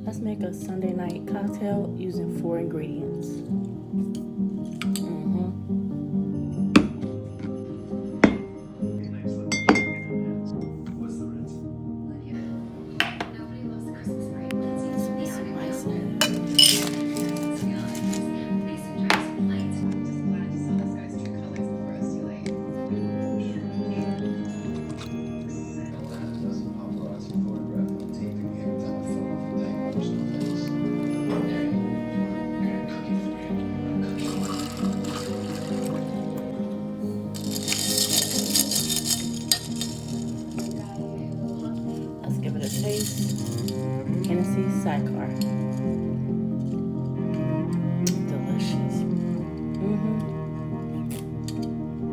Let's make a Sunday night cocktail using 4 ingredients. Let's give it a taste. Hennessy Sidecar.